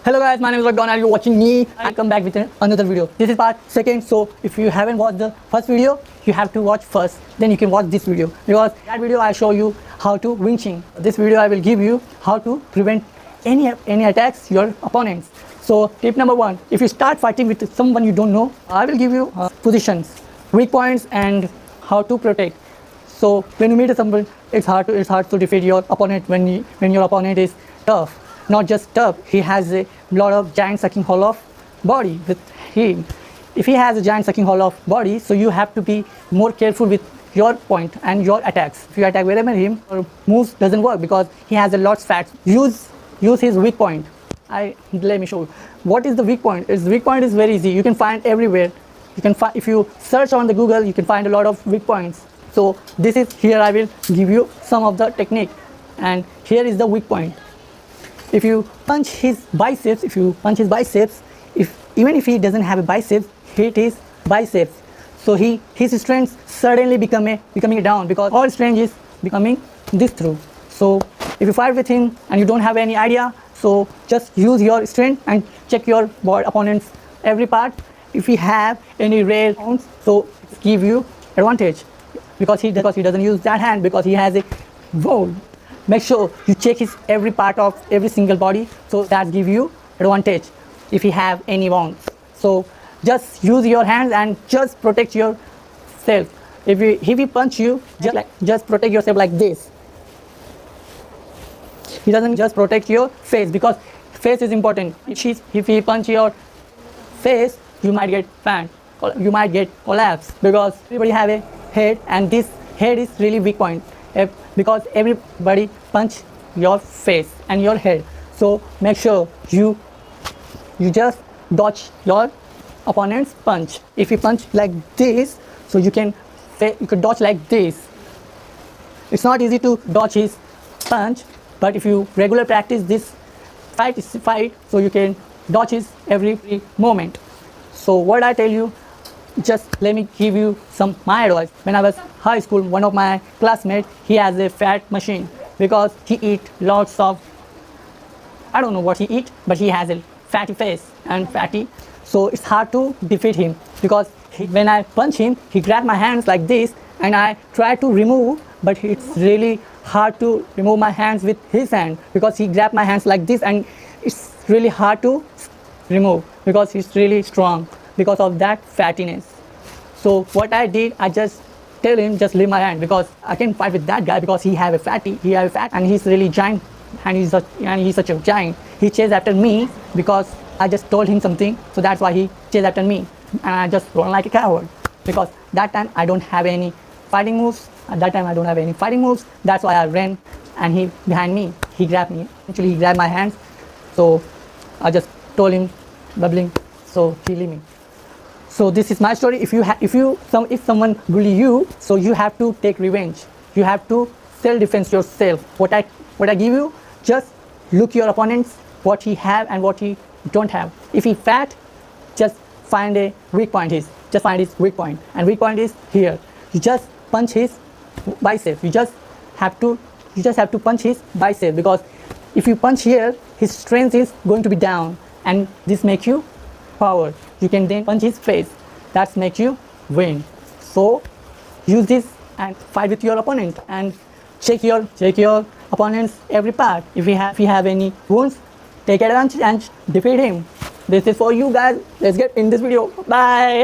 Hello guys, my name is Ragdan and you're watching me. I come back with another video. This is part second, so if you haven't watched the first video, you have to watch first. Then you can watch this video, because that video I show you how to winching. This video I will give you how to prevent any attacks your opponents. So tip number one: if you start fighting with someone you don't know, I will give you positions, weak points, and how to protect. So when you meet someone, it's hard to defeat your opponent when your opponent is tough. Not just tough, he has a lot of giant sucking hole of body with him. If he has a giant sucking hole of body, so you have to be more careful with your point and your attacks. If you attack wherever him, your moves doesn't work because he has a lot of fat. Use his weak point. Let me show you. What is the weak point? His weak point is very easy. You can find everywhere. You can find, if you search on the Google, you can find a lot of weak points. So this is here. I will give you some of the technique, and here is the weak point. If you punch his biceps, even if he doesn't have a biceps, hit his biceps. So his strength suddenly becoming down, because all strength is becoming this through. So if you fight with him and you don't have any idea, so just use your strength and check your opponent's every part. If he have any rare pounds, so give you advantage, because he doesn't use that hand, because he has a roll. Make sure you check his every part of every single body, so that give you advantage if he have any wounds. So just use your hands and just protect yourself. If he punch you, just protect yourself like this. He doesn't just protect your face, because face is important. If he punch your face, you might get banned, you might get collapse, because everybody have a head, and this head is really weak point. Because everybody punch your face and your head. So make sure you just dodge your opponent's punch. If you punch like this, so you could dodge like this. It's not easy to dodge his punch, but if you regular practice this fight, so you can dodge his every moment. So what I tell you, just let me give you some my advice. When I was high school, one of my classmates, he has a fat machine, because he eat lots of, I don't know what he eat, but he has a fatty face and fatty. So it's hard to defeat him, because when I punch him, he grab my hands like this, and I try to remove, but it's really hard to remove my hands with his hand, because he grab my hands like this, and it's really hard to remove, because he's really strong because of that fattiness. So what I did, I just tell him, just leave my hand, because I can fight with that guy, because he have a fat, and he's really giant, and he's such a giant. He chased after me because I just told him something, so that's why he chased after me, and I just run like a coward, because that time I don't have any fighting moves. That's why I ran, and he behind me, he grabbed me. Actually, he grabbed my hands, so I just told him, bubbling, so he leave me. So this is my story. If someone bully you, so you have to take revenge. You have to self-defense yourself. What I give you, just look your opponents, what he have and what he don't have. If he fat, just find a weak point. Just find his weak point, and weak point is here. You just punch his bicep. You just have to punch his bicep, because if you punch here, his strength is going to be down, and this makes you power. You can then punch his face. That makes you win. So use this and fight with your opponent, and check your opponent's every part. If he have any wounds, take advantage and defeat him. This is for you guys. Let's get in this video. Bye.